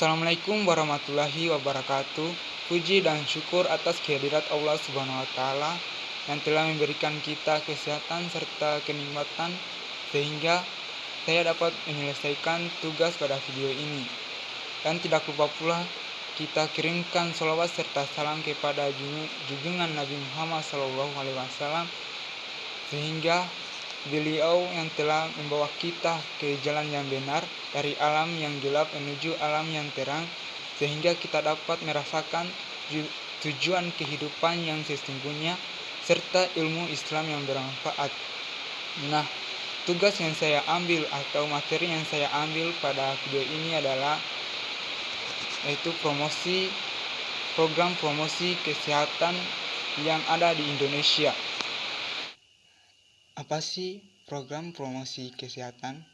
Assalamualaikum warahmatullahi wabarakatuh. Puji dan syukur atas kehadirat Allah Subhanahu wa Ta'ala yang telah memberikan kita kesehatan serta kenikmatan sehingga saya dapat menyelesaikan tugas pada video ini. Dan tidak lupa pula kita kirimkan sholawat serta salam kepada junjungan Nabi Muhammad SAW sehingga beliau yang telah membawa kita ke jalan yang benar dari alam yang gelap menuju alam yang terang sehingga kita dapat merasakan tujuan kehidupan yang sesungguhnya serta ilmu Islam yang bermanfaat. Nah, tugas yang saya ambil atau materi yang saya ambil pada video ini adalah yaitu program promosi kesehatan yang ada di Indonesia. Apa sih program promosi kesehatan?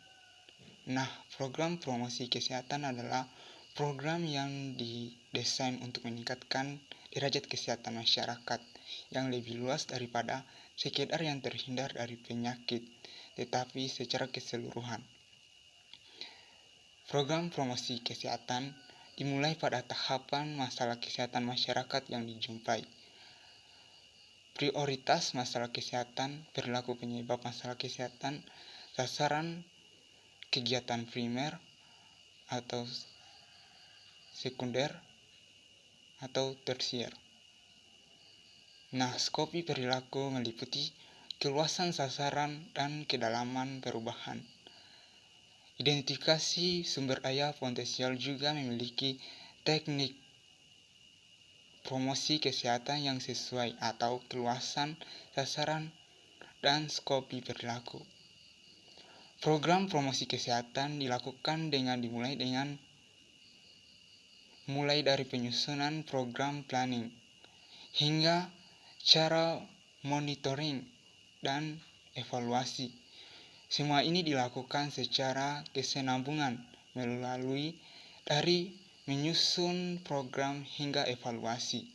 Nah, program promosi kesehatan adalah program yang didesain untuk meningkatkan derajat kesehatan masyarakat yang lebih luas daripada sekedar yang terhindar dari penyakit, tetapi secara keseluruhan. Program promosi kesehatan dimulai pada tahapan masalah kesehatan masyarakat yang dijumpai. Prioritas masalah kesehatan, perilaku penyebab masalah kesehatan, sasaran kegiatan primer atau sekunder atau tersier. Nah, skopi perilaku meliputi keluasan sasaran dan kedalaman perubahan. Identifikasi sumber daya potensial juga memiliki teknik promosi kesehatan yang sesuai atau keluasan sasaran dan skopi perilaku. Program promosi kesehatan dilakukan mulai dari penyusunan program planning hingga cara monitoring dan evaluasi. Semua ini dilakukan secara kesinambungan melalui dari menyusun program hingga evaluasi.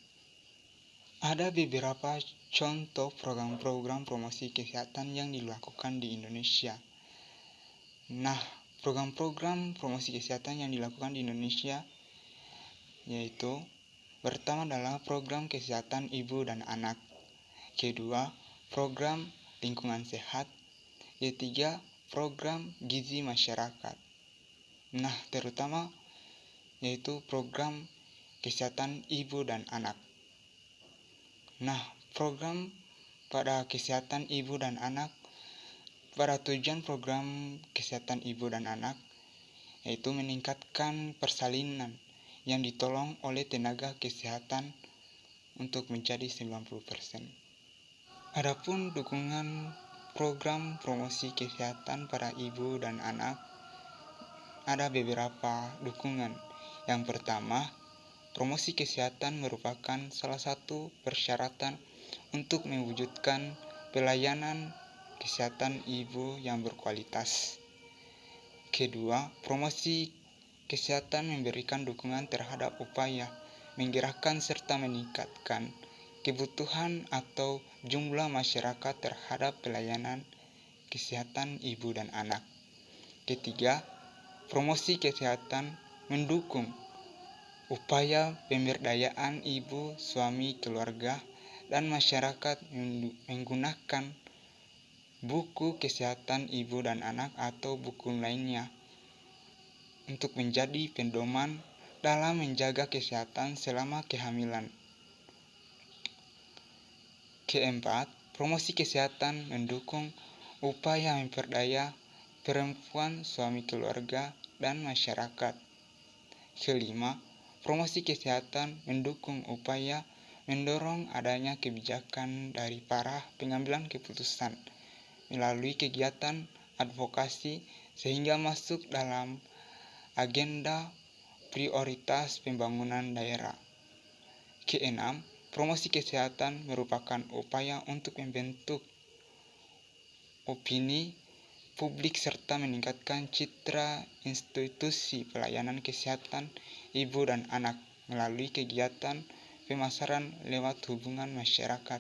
Ada beberapa contoh program-program promosi kesehatan yang dilakukan di Indonesia. Nah, program-program promosi kesehatan yang dilakukan di Indonesia yaitu pertama adalah program kesehatan ibu dan anak, kedua program lingkungan sehat, ketiga program gizi masyarakat. Nah, terutama yaitu program kesehatan ibu dan anak. Nah, program pada kesehatan ibu dan anak, pada tujuan program kesehatan ibu dan anak yaitu meningkatkan persalinan yang ditolong oleh tenaga kesehatan untuk menjadi 90%. Adapun dukungan program promosi kesehatan pada ibu dan anak, ada beberapa dukungan. Yang pertama, promosi kesehatan merupakan salah satu persyaratan untuk mewujudkan pelayanan kesehatan ibu yang berkualitas. Kedua, promosi kesehatan memberikan dukungan terhadap upaya menggerakkan serta meningkatkan kebutuhan atau jumlah masyarakat terhadap pelayanan kesehatan ibu dan anak. Ketiga, promosi kesehatan mendukung upaya pemberdayaan ibu, suami, keluarga, dan masyarakat menggunakan buku kesehatan ibu dan anak atau buku lainnya untuk menjadi pedoman dalam menjaga kesehatan selama kehamilan. Keempat, promosi kesehatan mendukung upaya memperdaya perempuan, suami, keluarga, dan masyarakat. Kelima, promosi kesehatan mendukung upaya mendorong adanya kebijakan dari para pengambilan keputusan melalui kegiatan advokasi sehingga masuk dalam agenda prioritas pembangunan daerah. Keenam, promosi kesehatan merupakan upaya untuk membentuk opini publik serta meningkatkan citra institusi pelayanan kesehatan ibu dan anak melalui kegiatan pemasaran lewat hubungan masyarakat.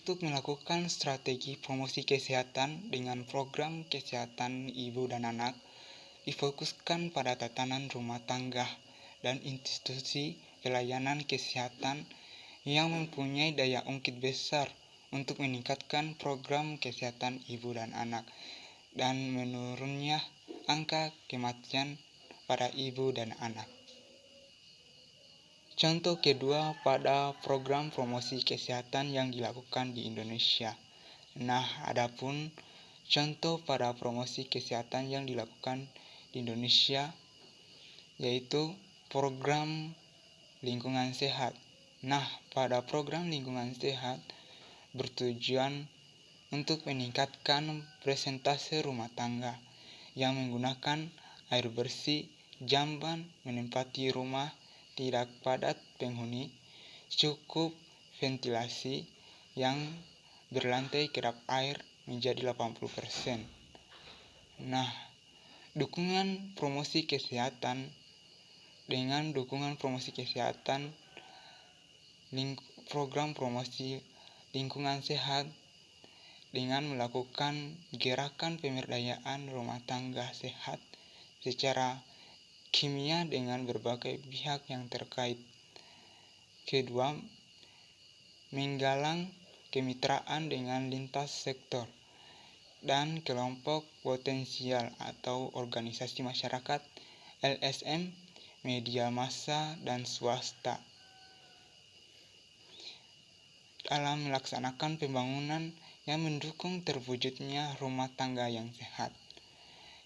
Untuk melakukan strategi promosi kesehatan dengan program kesehatan ibu dan anak, difokuskan pada tatanan rumah tangga dan institusi pelayanan kesehatan yang mempunyai daya ungkit besar untuk meningkatkan program kesehatan ibu dan anak dan menurunnya angka kematian pada ibu dan anak. Contoh kedua pada program promosi kesehatan yang dilakukan di Indonesia. Nah, adapun contoh pada promosi kesehatan yang dilakukan di Indonesia yaitu program lingkungan sehat. Nah, pada program lingkungan sehat bertujuan untuk meningkatkan presentase rumah tangga yang menggunakan air bersih, jamban menempati rumah tidak padat penghuni, cukup ventilasi yang berlantai kedap air menjadi 80%. Nah, dukungan promosi kesehatan dengan dukungan promosi kesehatan program promosi lingkungan sehat dengan melakukan gerakan pemberdayaan rumah tangga sehat secara kimia dengan berbagai pihak yang terkait. Kedua, menggalang kemitraan dengan lintas sektor dan kelompok potensial atau organisasi masyarakat, LSM, media massa, dan swasta dalam melaksanakan pembangunan yang mendukung terwujudnya rumah tangga yang sehat.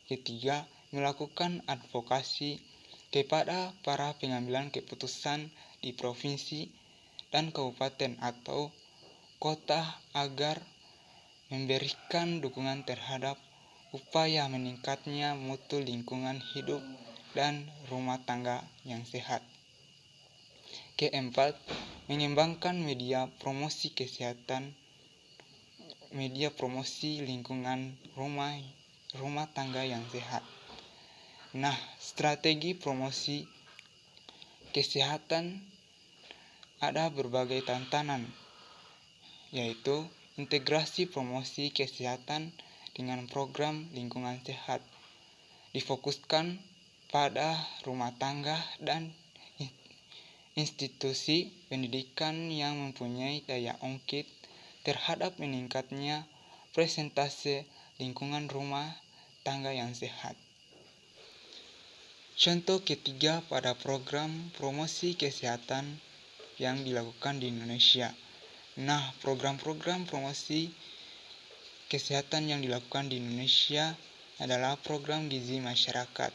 Ketiga, melakukan advokasi kepada para pengambilan keputusan di provinsi dan kabupaten atau kota agar memberikan dukungan terhadap upaya meningkatnya mutu lingkungan hidup dan rumah tangga yang sehat. Keempat, mengembangkan media promosi kesehatan, media promosi lingkungan rumah tangga yang sehat. Nah, strategi promosi kesehatan ada berbagai tantangan, yaitu integrasi promosi kesehatan dengan program lingkungan sehat, difokuskan pada rumah tangga dan institusi pendidikan yang mempunyai daya ungkit terhadap meningkatnya presentase lingkungan rumah tangga yang sehat. Contoh ketiga pada program promosi kesehatan yang dilakukan di Indonesia. Nah, program-program promosi kesehatan yang dilakukan di Indonesia adalah program gizi masyarakat.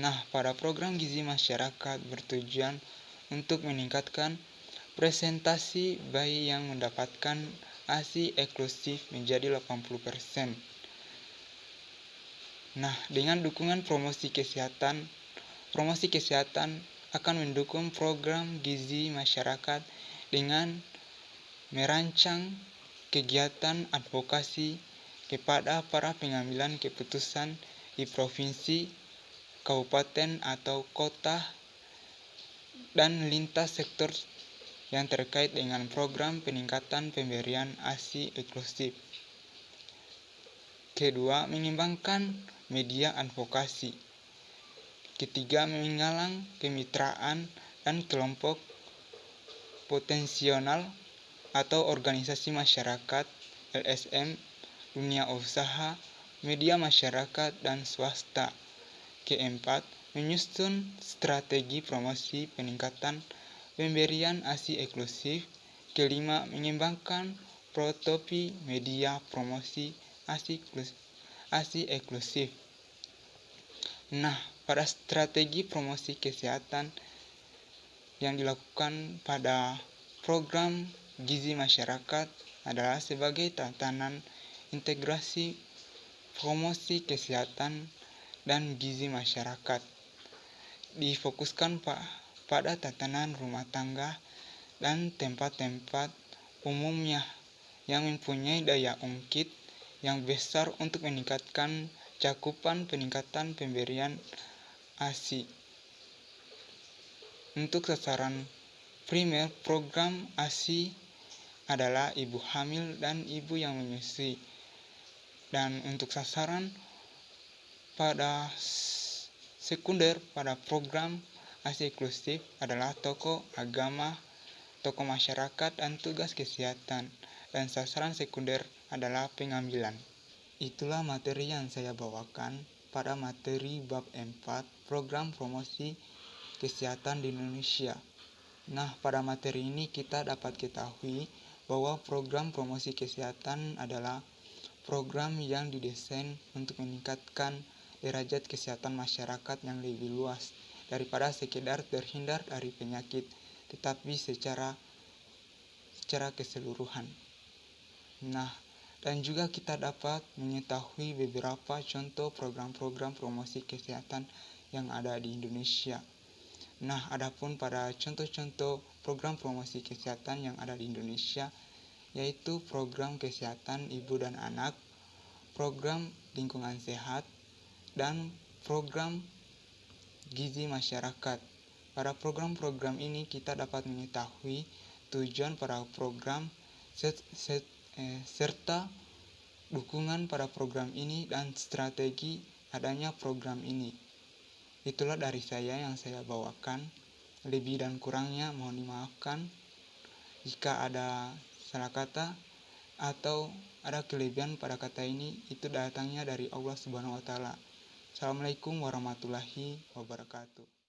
Nah, pada program gizi masyarakat bertujuan untuk meningkatkan presentasi bayi yang mendapatkan ASI eksklusif menjadi 80%. Nah, dengan dukungan promosi kesehatan akan mendukung program gizi masyarakat dengan merancang kegiatan advokasi kepada para pengambilan keputusan di provinsi, kabupaten atau kota dan lintas sektor yang terkait dengan program peningkatan pemberian ASI eksklusif. Kedua, mengembangkan media advokasi. Ketiga, menggalang kemitraan dan kelompok potensial atau organisasi masyarakat, LSM, dunia usaha, media masyarakat, dan swasta. Keempat, menyusun strategi promosi peningkatan pemberian ASI eksklusif. Kelima, mengembangkan prototipe media promosi ASI eksklusif. Nah, pada strategi promosi kesehatan yang dilakukan pada program gizi masyarakat adalah sebagai tatanan integrasi promosi kesehatan dan gizi masyarakat. Difokuskan pada tatanan rumah tangga dan tempat-tempat umumnya yang mempunyai daya ungkit yang besar untuk meningkatkan cakupan peningkatan pemberian ASI. Untuk sasaran primer, program ASI adalah ibu hamil dan ibu yang menyusui. Dan untuk sasaran Pada sekunder, pada program ASI inklusif adalah tokoh agama, tokoh masyarakat, dan tugas kesehatan. Dan sasaran sekunder adalah pengambilan. Itulah materi yang saya bawakan pada materi bab 4, program promosi kesehatan di Indonesia. Nah, pada materi ini kita dapat ketahui bahwa program promosi kesehatan adalah program yang didesain untuk meningkatkan derajat kesehatan masyarakat yang lebih luas daripada sekedar terhindar dari penyakit, tetapi secara keseluruhan. Nah, dan juga kita dapat mengetahui beberapa contoh program-program promosi kesehatan yang ada di Indonesia. Nah, adapun pada contoh-contoh program promosi kesehatan yang ada di Indonesia, yaitu program kesehatan ibu dan anak, program lingkungan sehat, dan program gizi masyarakat. Pada program-program ini kita dapat mengetahui tujuan pada program serta dukungan pada program ini dan strategi adanya program ini. Itulah dari saya yang saya bawakan. Lebih dan kurangnya mohon dimaafkan jika ada salah kata atau ada kelebihan pada kata ini, itu datangnya dari Allah Subhanahu wa taala. Assalamualaikum warahmatullahi wabarakatuh.